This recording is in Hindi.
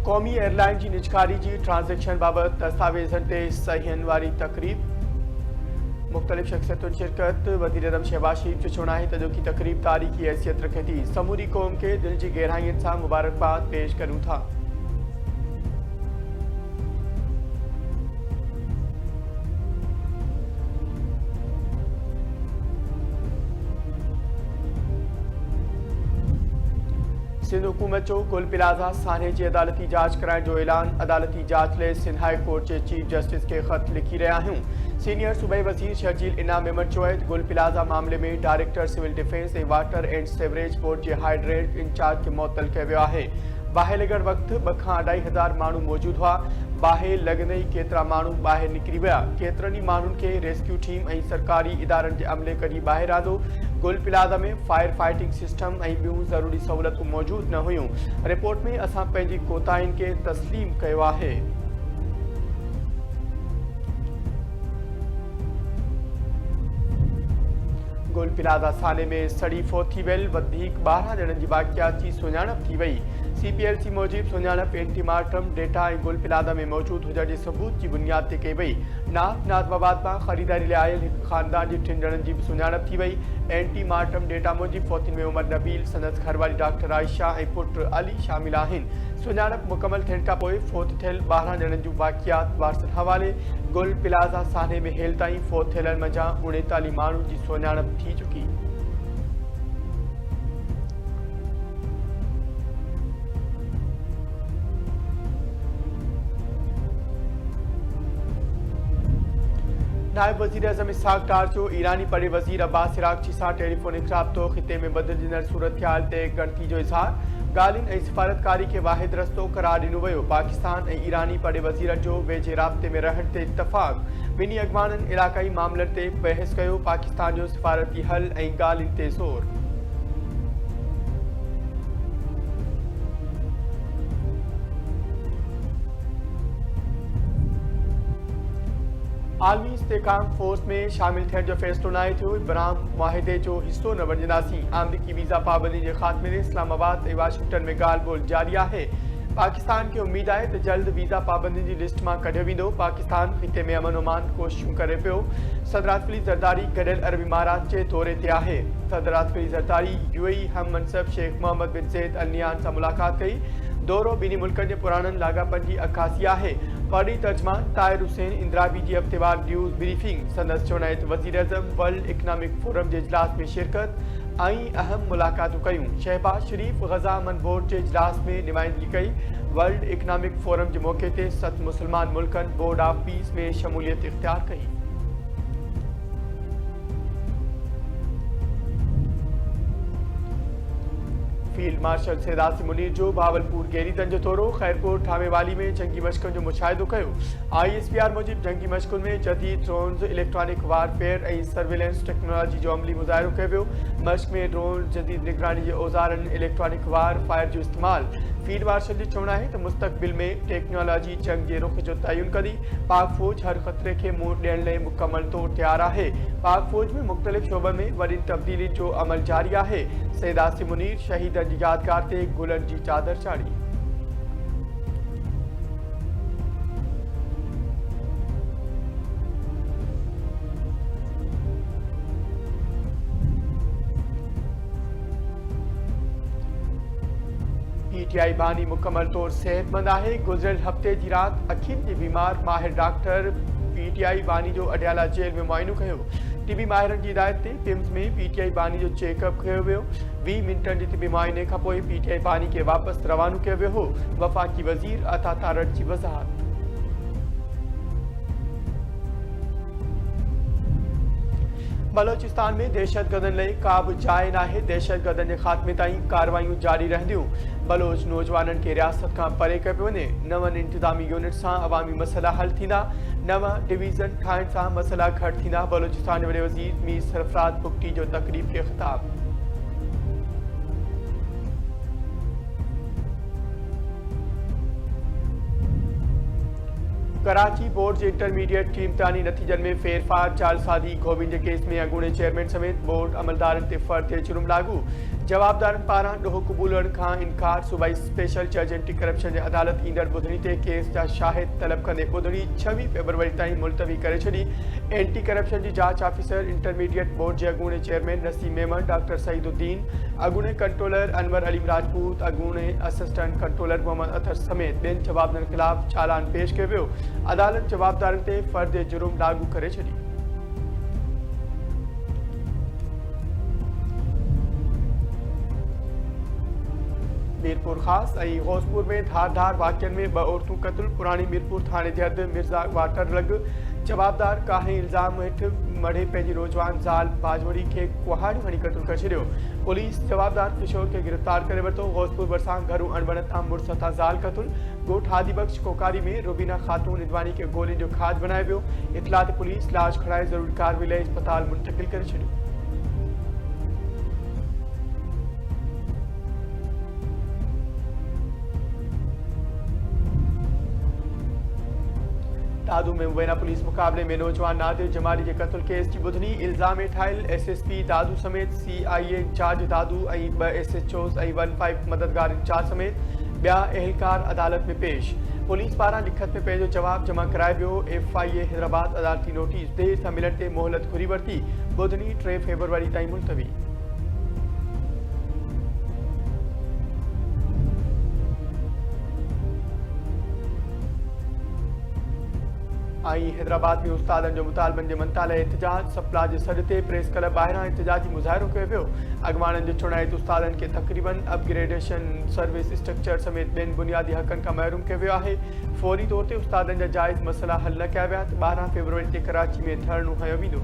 क़ौमी एयरलाइन जी निजकारी जी ट्रांज़ैक्शन बाबत दस्तावेज़नि ते सहीहनि वारी तक़रीब। मुख़्तलिफ़ शख़्सियतुनि शिरकत। वज़ीर आज़म शहबाज शरीफ़ जो चवणु आहे त अॼोकी तक़रीब तारीख़ी हैसियत रखे थी। समूरी क़ौम खे दिलि जी गहराईअनि सां मुबारकबाद पेश करूं था। सिंध हुकूमत जो गुल प्लाज़ा सान्हे जी अदालती जांच कराइण जो ऐलान। अदालती जांच लाइ सिंध हाई कोर्ट के चीफ जस्टिस के ख़त लिखी रहिया आहियूं। सीनियर सूबाई वज़ीर शर्जील इनाम मेमन चयो आहे त गुल प्लाज़ा मामले में डायरेक्टर सिविल डिफेंस ऐं वाटर एंड सेवरेज बोर्ड के हाइड्रेट इंचार्ज के मुअत्तल कयो वियो आहे। बाहि लॻण वक़्तु 2 खां 2.5 माण्हू मौजूद हुआ। बाहि लॻंदे ई केतिरा माण्हू ॿाहिरि निकिरी विया। केतिरनि ई माण्हुनि खे रेस्क्यू टीम ऐं सरकारी इदारनि जे अमले कढी ॿाहिरि आंदो। गुल प्लाज़ा में फायर फाइटिंग सिस्टम ऐं ॿियूं ज़रूरी सहूलियतूं मौजूद न हुयूं। रिपोर्ट में असां पंहिंजी कोताहियुनि खे तस्लीम कयो आहे। गुल प्लाज़ा साने में सड़ी फोत थी वियल 12 ॼणनि जी वाक़ियात जी सुञाणप थी वई। CPLC मूजिब सुञाणप एंटीमार्टम डेटा ऐं गुल प्लाज़ा में मौजूद हुजण जे सबूत की बुनियाद ते कई वई। नाज़माबाद मां ख़रीदारी लाइ आयल हिकु ख़ानदान जे 3 ॼणनि जी भी सुञाणप थी वई। एंटीमार्टम डेटा मूजिब फौतिन में उमर नबील, संदसि घरवारी डॉक्टर आयशा ऐं पुट अली शामिल आहिनि। सुञाणप मुकमल थियण खां पोइ फोत थियल 12 ॼणनि जूं वाक़ियात वारसनि हवाले। गुल प्लाज़ा सान्हे में हेल ताईं फोत थियलनि मंझां 39 माण्हुनि जी सुञाणप थी चुकी। नायब वज़ीर आज़म इसहाक डार जो ईरानी बड़े वज़ीर अब्बास इराक़ची सां टेलीफोनिक राब्तो ख़िते में बदिलजंदड़ सूरतहाल ते गणती जो इज़हार। ॻाल्हियुनि ऐं सिफ़ारतकारी खे वाहिद रस्तो करार ॾिनो वियो। पाकिस्तान ऐं ईरानी बड़े वज़ीर जो वेझे राब्ते में रहण ते इत्तफ़ाक़। ॿिन्ही अॻवाननि इलाक़ाई मामलनि ते बहस कयो। पाकिस्तान जो सिफ़ारती हल ऐं ॻाल्हियुनि ते ज़ोर। आलमी इस्तेहकाम फोर्स में शामिल थियण जो फ़ैसिलो नाहे थियो। इब्राहिम मुआहिदे जो हिस्सो न बणिजंदासीं। अमरीकी वीज़ा पाबंदी के ख़ात्मे ते इस्लामाबाद ऐं वाशिंगटन में ॻाल्हि ॿोल जारी आहे। पाकिस्तान खे उम्मीद आहे त जल्द वीज़ा पाबंदी की लिस्ट में कढियो वेंदो। पाकिस्तान ख़िते में अमन ओमान कोशिशूं करे पियो। सदर आतिफ़ अली ज़रदारी गॾियल अरब इमारात जे दौरे ते आहे। सदर आतिफ़ अली ज़रदारी UAE हम मनसब शेख मोहम्मद बिन ज़ैद अल नहयान सां मुलाक़ात कई। दौरो ॿिन्ही मुल्कनि जे पुराणनि लाॻापनि जी अक्कासी आहे। पार्टी तर्जमान ताहिर हुसैन इंदिराबी जी हफ़्तेवार न्यूज़ ब्रीफिंग। संदसि चवणु आहे त वज़ीर आज़म वर्ल्ड इकनॉमिक फोरम के इजलास में शिरकत ऐं अहम मुलाक़ातूं कयूं। शहबाज शरीफ़ ग़ज़ा अमन बोर्ड के इजलास में नुमाइंदगी कई। वर्ल्ड इकनॉमिक फोरम के मौक़े ते 7 मुसलमान मुल्कनि बोर्ड ऑफ पीस में शमूलियत इख्तियार कई। फील्ड मार्शल सैदासी मुनीर जो भावलपुर गैरीतन जो दौरो। खैरपुर ठामेवाली में जंगी मशक़ुनि जो मुशाहिदो कयो। ISPR मूजिब जंगी मशक़ुनि में जदीद ड्रोन्स, इलेक्ट्रॉनिक वारफेयर ऐं सर्विलेंस टेक्नोलॉजी जो अमली मुज़ाहिरो कयो वियो। मशक़ में ड्रोन, जदीद निगरानी के औज़ारनि, इलेक्ट्रॉनिक वार फायर जो इस्तेमाल। फील्ड मार्शल जो चवणु आहे त मुस्तक़बिल में टेक्नोलॉजी जंग के रुख जो तयन कंदी। पाक फौज हर ख़तरे के मुंहुं ॾियण लाइ मुकम्मल तौर तैयार आहे। पाक फौज में मुख़्तलिफ़ शोबनि में वॾी तब्दीली जो अमल जारी आहे। सैदासी मुनीर शहीदनि जी यादगार ते गुलनि जी चादर चाढ़ी। PTI बानी मुकम्मल तौर सेहतमंद आहे। गुज़िरियल हफ़्ते की रात अखियुनि के बीमार माहिर डॉक्टर PTI बानी जो अडियाला जेल में मुआइनो कयो। टिबी माहिरनि की हिदायत ते पिम्स में PTI बानी जो चेकअप कयो वियो। 20 मिनटनि जे तिबी मुआइने खां पोइ PTI बानी के वापस रवानो कयो वियो हो। वफ़ाक़ी वज़ीर अता तारड़ की वज़ाहत। बलोचिस्तान में दहशतगर्दनि लाइ का भी जाइ नाहे। दहशतगर्दनि के ख़ात्मे ताईं कार्रवाइयूं जारी रहंदियूं। बलोच नौजवाननि खे रियासत खां परे कयो पियो वञे। 9 इंतज़ामी यूनिट सां अवामी मसइला हल थींदा। 9 डिवीज़न ठाहिण सां मसइला घटि थींदा। बलोचिस्तान जे वॾे वज़ीर मीर सरफराज बुगटी जो तक़रीब खे ख़िताब। कराची बोर्ड के इंटरमीडिएट के इम्तिहानी नतीजन में फेरफार। जालसाजी गोबिन के केस में अगूणे चेयरमैन समेत बोर्ड अमलदारन ते फर्द जुर्म लागू। जवाबदारनि पारां ॾोह क़बूलण खां इनकार सूबाई स्पेशल जज एंटी करप्शन जी अदालत ईंदड़ ॿुधणी ते केस जा शाहिद तलब कंदे ॿुधणी 26 फरवरी ताईं मुलतवी करे छॾी। एंटी करप्शन जी जांच ऑफिसर इंटरमीडिएट बोर्ड जे अॻूणे चेयरमैन नसीम मेमन, डॉक्टर सईदुद्दीन, अॻूणे कंट्रोलर अनवर अलीम राजपूत, अॻूणे असिस्टेंट कंट्रोलर मोहम्मद अतर समेत ॿियनि जवाबदारनि ख़िलाफ़ चालान पेश कयो वियो। अदालत जवाबदारनि ते फ़र्ज़ जुर्म लागू करे छॾी। मीरपुर खास ऐं गौसपुर में धारदार वाक़ियनि में 2 औरतूं क़त्ल। पुराणी मीरपुर थाणे जे हद मिर्ज़ा वाटर लॻ जवाबदार काहे इल्ज़ाम हेठि मढ़े पंहिंजी नौजवान ज़ाल बाजवड़ी खे कुहाड़ियूं हणी क़त्ल करे छॾियो। पुलिस जवाबदार किशोर खे गिरफ़्तार करे वरितो। गौसपुर भरिसां घरू अणबण तां मुड़ुस हथां ज़ाल क़त्ल। ॻोठ हादीबख्श कोकारी में रुबीना ख़ातून इदवानी खे गोलियुनि जो खाज बनायो वियो। इतला ते पुलिस लाश खणाए ज़रूरी कार्रवाई लाइ अस्पताल मुंतक़िल करे छॾियो। दादू में मुबैना पुलिस मुकाबले में नौजवान नादिर जमाली के कत्ल केस की ॿुधणी। इल्ज़ाम ठाहियल एसएसपी दादू समेत सीआईए इंचार्ज दादू ऐं 2 एसएचओस ऐं 15 मददगार इंचार्ज समेत ॿिया अहलकार अदालत में पेश। पुलिस पारां लिखत में पंहिंजो जवाब जमा करायो वियो। एफआईए हैदराबाद अदालती नोटिस देर सां मिलण ते मोहलत घुरी वरिती। ॿुधणी 3 फरवरी ताईं मुलतवी। हैदराबाद में उस्तादनि जो मुतालबनि जे मंता लाइ एहतजाज। सप्ला जे सॾ ते प्रेस क्लब ॿाहिरां एहतजाजी मुज़ाहिरो कयो वियो। अॻवाननि जो चुनाइद उस्तादनि खे तक़रीबन अपग्रेडेशन सर्विस स्ट्रक्चर समेत ॿियनि बुनियादी हक़नि खां महरूम कयो वियो आहे। फौरी तौर ते उस्तादनि जा जाइज़ मसइला हल न कया विया त 12 फरवरी ते कराची में धरणो हयो वेंदो।